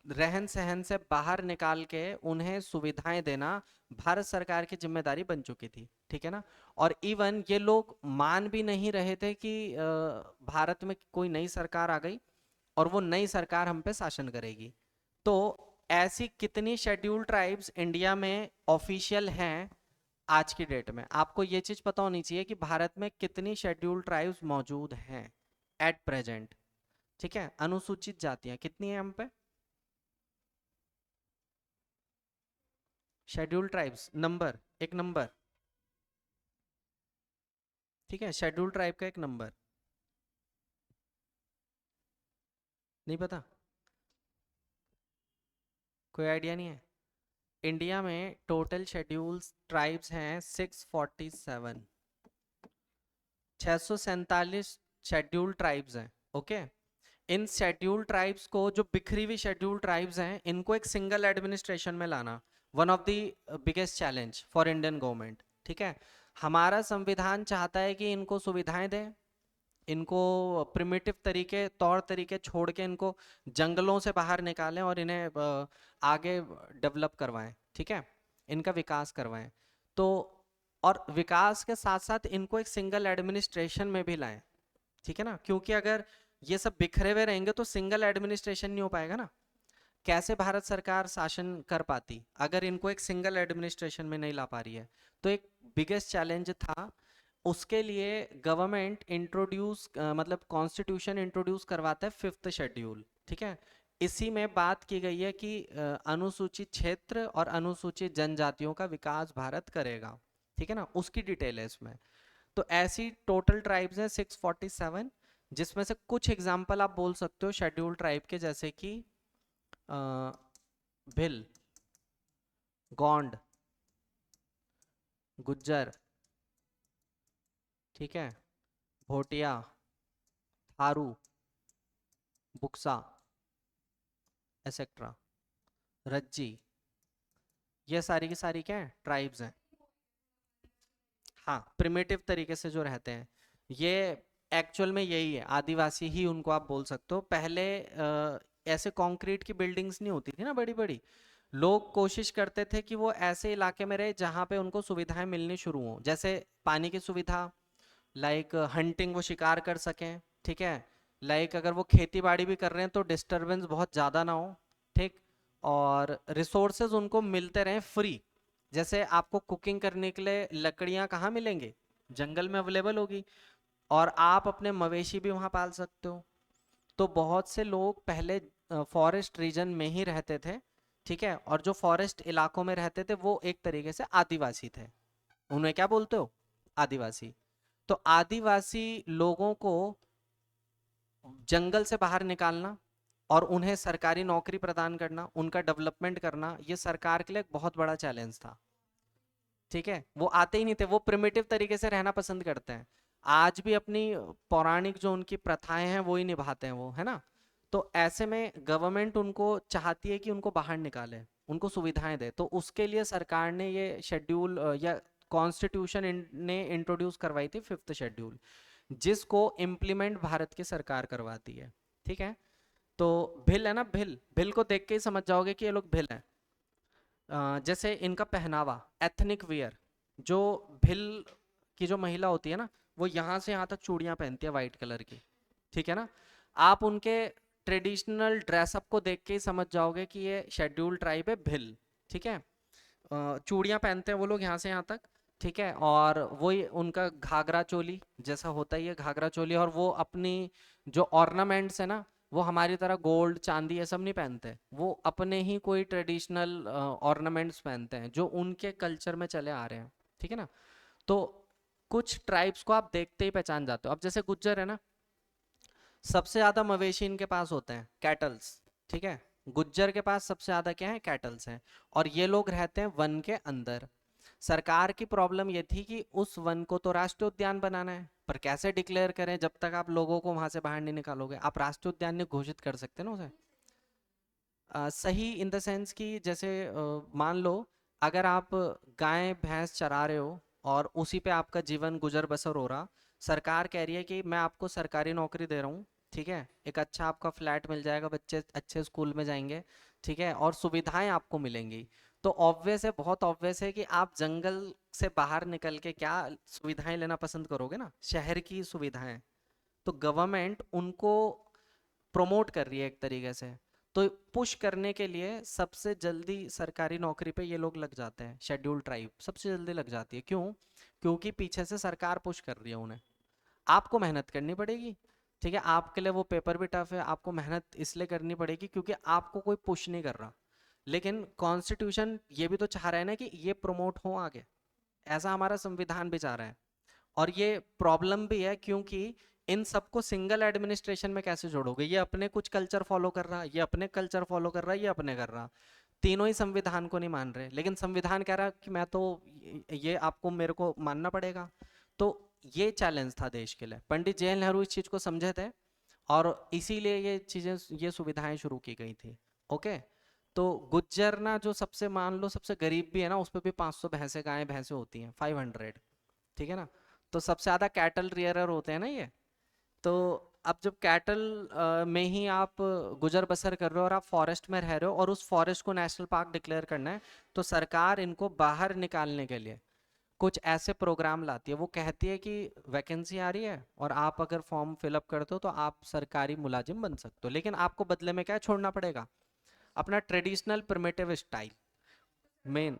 रहन सहन से बाहर निकाल के उन्हें सुविधाएं देना भारत सरकार की जिम्मेदारी बन चुकी थी। ठीक है ना, और इवन ये लोग मान भी नहीं रहे थे कि भारत में कोई नई सरकार आ गई और वो नई सरकार हम पे शासन करेगी। तो ऐसी कितनी शेड्यूल ट्राइब्स इंडिया में ऑफिशियल हैं आज की डेट में, आपको ये चीज पता होनी चाहिए कि भारत में कितनी शेड्यूल ट्राइब्स मौजूद हैं एट प्रेजेंट। ठीक है, अनुसूचित जातियां कितनी है हम पे, शेड्यूल ट्राइब्स नंबर, एक नंबर ठीक है, शेड्यूल ट्राइब का एक नंबर नहीं पता, कोई आइडिया नहीं है। इंडिया में टोटल शेड्यूल्स ट्राइब्स हैं 647, 647 शेड्यूल ट्राइब्स हैं। ओके, इन शेड्यूल ट्राइब्स को, जो बिखरी हुई शेड्यूल ट्राइब्स हैं, इनको एक सिंगल एडमिनिस्ट्रेशन में लाना one of the biggest challenge for Indian government. ठीक है, हमारा संविधान चाहता है कि इनको सुविधाएं दें, इनको प्रिमिटिव तरीके तौर तरीके छोड़ के इनको जंगलों से बाहर निकालें और इन्हें आगे डेवलप करवाएं। ठीक है, इनका विकास करवाएं। तो और विकास के साथ साथ इनको एक सिंगल एडमिनिस्ट्रेशन में भी लाएं। ठीक है ना, क्योंकि अगर ये सब बिखरे हुए रहेंगे तो सिंगल एडमिनिस्ट्रेशन नहीं हो पाएगा ना। कैसे भारत सरकार शासन कर पाती अगर इनको एक सिंगल एडमिनिस्ट्रेशन में नहीं ला पा रही है। तो एक बिगेस्ट चैलेंज था। उसके लिए गवर्नमेंट इंट्रोड्यूस मतलब कॉन्स्टिट्यूशन इंट्रोड्यूस करवाता है 5th शेड्यूल। ठीक है, इसी में बात की गई है कि अनुसूचित क्षेत्र और अनुसूचित जनजातियों का विकास भारत करेगा। ठीक है ना, उसकी डिटेल है इसमें। तो ऐसी टोटल ट्राइब्स हैं 647, जिसमें से कुछ एग्जाम्पल आप बोल सकते हो शेड्यूल ट्राइब के, जैसे कि भिल, गोंड, गुज्जर, ठीक है, भोटिया, थारू, बुक्सा, एसेट्रा, रज्जी, ये सारी की सारी क्या है, ट्राइब्स हैं। हाँ, प्रिमिटिव तरीके से जो रहते हैं, ये एक्चुअल में यही है, आदिवासी ही उनको आप बोल सकते हो। पहले ऐसे कंक्रीट की बिल्डिंग्स नहीं होती थी ना बड़ी बड़ी, लोग कोशिश करते थे कि वो ऐसे इलाके में रहे जहाँ पे उनको सुविधाएं मिलनी शुरू हों, जैसे पानी की सुविधा, लाइक हंटिंग, वो शिकार कर सकें। ठीक है, लाइक अगर वो खेती बाड़ी भी कर रहे हैं तो डिस्टरबेंस बहुत ज़्यादा ना हो। ठीक, और रिसोर्सेज उनको मिलते रहें फ्री। जैसे आपको कुकिंग करने के लिए लकड़ियाँ कहाँ मिलेंगे, जंगल में अवेलेबल होगी, और आप अपने मवेशी भी वहाँ पाल सकते हो। तो बहुत से लोग पहले फॉरेस्ट रीजन में ही रहते थे। ठीक है, और जो फॉरेस्ट इलाकों में रहते थे वो एक तरीके से आदिवासी थे। उन्हें क्या बोलते हो, आदिवासी। तो आदिवासी लोगों को जंगल से बाहर निकालना और उन्हें सरकारी नौकरी प्रदान करना, उनका डेवलपमेंट करना, ये सरकार के लिए एक बहुत बड़ा चैलेंज था। ठीक है, वो आते ही नहीं थे, वो प्रिमिटिव तरीके से रहना पसंद करते हैं। आज भी अपनी पौराणिक जो उनकी प्रथाएं हैं वो ही निभाते हैं वो, है ना। तो ऐसे में गवर्नमेंट उनको चाहती है कि उनको बाहर निकाले, उनको सुविधाएं दे। तो उसके लिए सरकार ने ये शेड्यूल या कॉन्स्टिट्यूशन ने इंट्रोड्यूस करवाई थी 5th शेड्यूल, जिसको इम्प्लीमेंट भारत की सरकार करवाती है। ठीक है, तो भिल है ना, भिल, भिल को देख के ही समझ जाओगे कि ये लोग भिल हैं। जैसे इनका पहनावा, एथनिक वियर, जो भिल की जो महिला होती है ना, वो यहाँ से यहाँ तक चूड़ियाँ पहनती है वाइट कलर की। ठीक है ना, आप उनके ट्रेडिशनल ड्रेसअप को देख के ही समझ जाओगे कि ये शेड्यूल ट्राइब है, भिल। ठीक है, चूड़ियाँ पहनते हैं वो लोग यहाँ से यहाँ तक। ठीक है, और वही उनका घाघरा चोली जैसा होता ही है, घाघरा चोली। और वो अपनी जो ऑर्नामेंट्स है ना, वो हमारी तरह गोल्ड चांदी ये सब नहीं पहनते, वो अपने ही कोई ट्रेडिशनल ऑर्नामेंट्स पहनते हैं जो उनके कल्चर में चले आ रहे हैं। ठीक है ना, तो कुछ ट्राइब्स को आप देखते ही पहचान जाते हो। अब जैसे गुज्जर है ना, सबसे ज्यादा मवेशी इनके पास होते हैं, कैटल्स। ठीक है, गुज्जर के पास सबसे ज्यादा क्या है, कैटल्स हैं। और ये लोग रहते हैं वन के अंदर। सरकार की प्रॉब्लम ये थी कि उस वन को तो राष्ट्रीय उद्यान बनाना है, पर कैसे डिक्लेयर करें जब तक आप लोगों को वहां से बाहर नहीं निकालोगे। आप राष्ट्रीय उद्यान नहीं घोषित कर सकते ना उसे। सही इन द सेंस कि जैसे मान लो अगर आप गाय भैंस चरा रहे हो और उसी पे आपका जीवन गुजर बसर हो रहा, सरकार कह रही है कि मैं आपको सरकारी नौकरी दे रहा हूँ। ठीक है, एक अच्छा आपका फ्लैट मिल जाएगा, बच्चे अच्छे स्कूल में जाएंगे। ठीक है, और सुविधाएं आपको मिलेंगी। तो ऑब्वियस है, बहुत ऑब्वियस है कि आप जंगल से बाहर निकल के क्या सुविधाएं लेना पसंद करोगे ना, शहर की सुविधाएं। तो गवर्नमेंट उनको प्रोमोट कर रही है एक तरीके से। तो पुश करने के लिए सबसे जल्दी सरकारी नौकरी पे ये लोग लग जाते हैं, शेड्यूल ट्राइब सबसे जल्दी लग जाती है। क्यों? क्योंकि पीछे से सरकार पुश कर रही है उन्हें। आपको मेहनत करनी पड़ेगी। ठीक है, आपके लिए वो पेपर भी टफ है, आपको मेहनत इसलिए करनी पड़ेगी क्योंकि आपको कोई पुश नहीं कर रहा। लेकिन कॉन्स्टिट्यूशन ये भी तो चाह रहा है ना कि ये प्रमोट हो आगे, ऐसा हमारा संविधान भी चाह रहा है। और ये प्रॉब्लम भी है क्योंकि इन सबको सिंगल एडमिनिस्ट्रेशन में कैसे जोड़ोगे? ये अपने कुछ कल्चर फॉलो कर रहा, ये अपने कल्चर फॉलो कर रहा, ये अपने कर रहा, तीनों ही संविधान को नहीं मान रहे, लेकिन संविधान कह रहा कि मैं तो ये आपको मेरे को मानना पड़ेगा। तो ये चैलेंज था देश के लिए। पंडित जवाहरलाल नेहरू इस चीज को समझे थे और इसीलिए ये चीजें, ये सुविधाएं शुरू की गई थी। ओके। तो गुज्जर ना, जो सबसे मान लो सबसे गरीब भी है ना, उस पर भी 500 भैंसे, गायें भैंसे होती हैं, 500, ठीक है ना। तो सबसे ज्यादा कैटल रियरर होते हैं ना ये। तो अब जब कैटल में ही आप गुजर बसर कर रहे हो और आप फॉरेस्ट में रह रहे हो और उस फॉरेस्ट को नेशनल पार्क डिक्लेयर करना है, तो सरकार इनको बाहर निकालने के लिए कुछ ऐसे प्रोग्राम लाती है। वो कहती है कि वैकेंसी आ रही है और आप अगर फॉर्म फिलअप करते हो तो आप सरकारी मुलाजिम बन सकते हो, लेकिन आपको बदले में क्या छोड़ना पड़ेगा? अपना ट्रेडिशनल प्रिमिटिव स्टाइल। मेन,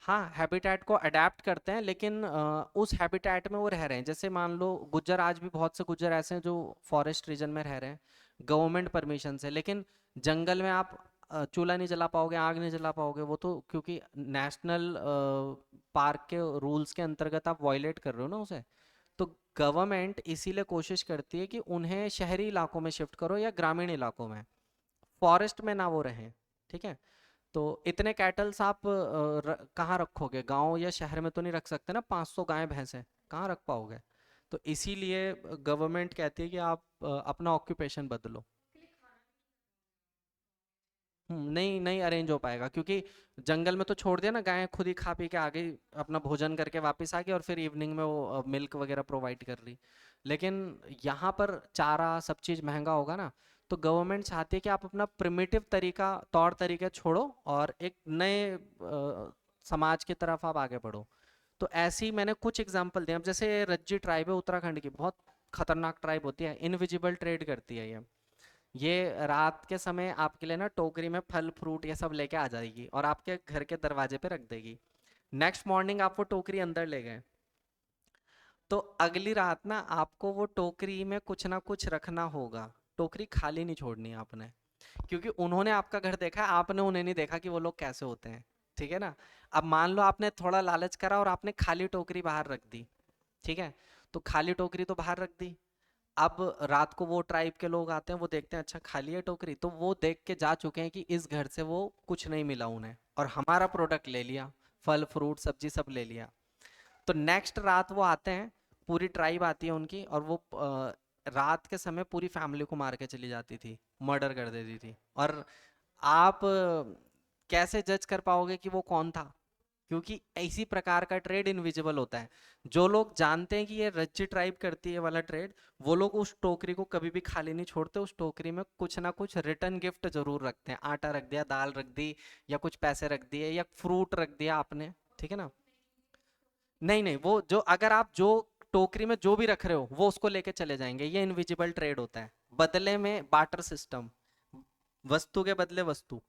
हाँ, हैबिटेट को अडेप्ट करते हैं, लेकिन उस हैबिटेट में वो रह रहे हैं। जैसे मान लो गुज्जर, आज भी बहुत से गुज्जर ऐसे हैं जो फॉरेस्ट रीजन में रह रहे हैं गवर्नमेंट परमिशन से, लेकिन जंगल में आप चूल्हा नहीं जला पाओगे, आग नहीं जला पाओगे। वो तो क्योंकि नेशनल पार्क के रूल्स के अंतर्गत आप वायलेट कर रहे हो ना उसे। तो गवर्नमेंट इसीलिए कोशिश करती है कि उन्हें शहरी इलाकों में शिफ्ट करो या ग्रामीण इलाकों में, फॉरेस्ट में ना वो रहें। ठीक है। तो इतने कैटल्स आप कहाँ रखोगे? गांव या शहर में तो नहीं रख सकते ना, 500 गाय भैंसे कहाँ रख पाओगे? तो इसीलिए गवर्नमेंट कहती है कि आप अपना ऑक्यूपेशन बदलो। नहीं, नहीं अरेंज हो पाएगा, क्योंकि जंगल में तो छोड़ दिया ना, गायें खुद ही खा पी के आ गई, अपना भोजन करके वापस आ गई और फिर इवनिंग में वो मिल्क वगैरह प्रोवाइड कर रही। लेकिन यहाँ पर चारा सब चीज़ महंगा होगा ना, तो गवर्नमेंट चाहती है कि आप अपना प्रिमिटिव तरीका, तौर तरीके छोड़ो और एक नए समाज की तरफ आप आगे बढ़ो। तो ऐसे ही मैंने कुछ एग्जांपल दिए। अब जैसे रज्जी ट्राइब है उत्तराखंड की, बहुत खतरनाक ट्राइब होती है, इनविजिबल ट्रेड करती है ये रात के समय आपके लिए ना टोकरी में फल फ्रूट ये सब लेके आ जाएगी और आपके घर के दरवाजे पे रख देगी। नेक्स्ट मॉर्निंग आप वो टोकरी अंदर ले गए, तो अगली रात ना आपको वो टोकरी में कुछ ना कुछ रखना होगा। टोकरी खाली नहीं छोड़नी है आपने, क्योंकि उन्होंने आपका घर देखा है, आपने उन्हें नहीं देखा कि वो लोग कैसे होते हैं। ठीक है ना। अब मान लो आपने थोड़ा लालच करा और आपने खाली टोकरी बाहर रख दी। ठीक है। तो खाली टोकरी तो बाहर रख दी। अब रात को वो ट्राइब के लोग आते हैं, वो देखते हैं अच्छा खाली है टोकरी, तो वो देख के जा चुके हैं कि इस घर से वो कुछ नहीं मिला उन्हें और हमारा प्रोडक्ट ले लिया, फल फ्रूट सब्जी सब ले लिया। तो नेक्स्ट रात वो आते हैं, पूरी ट्राइब आती है उनकी, और वो रात के समय पूरी फैमिली को मार के चली जाती थी, मर्डर कर देती थी। और आप कैसे जज कर पाओगे कि वो कौन था? क्योंकि इसी प्रकार का ट्रेड इनविजिबल होता है। जो लोग जानते हैं कि ये रज्जी ट्राइब करती है वाला ट्रेड, वो लोग उस टोकरी को कभी भी खाली नहीं छोड़ते, उस टोकरी में कुछ ना कुछ रिटर्न गिफ्ट जरूर रखते हैं। आटा रख दिया, दाल रख दी, या कुछ पैसे रख दिए, या फ्रूट रख दिया आपने। ठीक है ना। नहीं नहीं, वो जो अगर आप जो टोकरी में जो भी रख रहे हो वो उसको लेके चले जाएंगे। ये इनविजिबल ट्रेड होता है, बदले में बाटर सिस्टम, वस्तु के बदले वस्तु।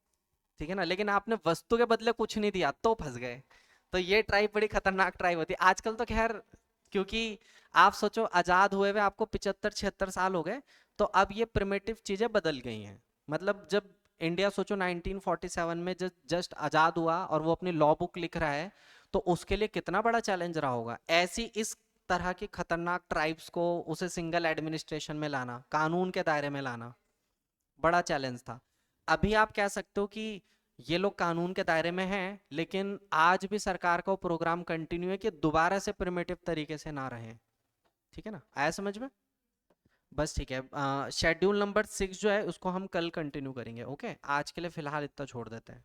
ठीक है ना। लेकिन आपने वस्तु के बदले कुछ नहीं दिया तो फंस गए। तो ये ट्राइब बड़ी खतरनाक ट्राइब होती है आजकल तो खैर, क्योंकि आप सोचो आजाद हुए हुए आपको 75-76 साल हो गए, तो अब ये प्रिमिटिव चीजें बदल गई हैं। मतलब जब इंडिया सोचो 1947 में जस्ट आजाद हुआ और वो अपनी लॉ बुक लिख रहा है, तो उसके लिए कितना बड़ा चैलेंज रहा होगा ऐसी इस तरह की खतरनाक ट्राइब्स को उसे सिंगल एडमिनिस्ट्रेशन में लाना, कानून के दायरे में लाना, बड़ा चैलेंज था। अभी आप कह सकते हो कि ये लोग कानून के दायरे में हैं, लेकिन आज भी सरकार का वो प्रोग्राम कंटिन्यू है कि दोबारा से प्रिमिटिव तरीके से ना रहें। ठीक है ना, आया समझ में? बस ठीक है। शेड्यूल नंबर 6 जो है उसको हम कल कंटिन्यू करेंगे। ओके, आज के लिए फिलहाल इतना छोड़ देते हैं।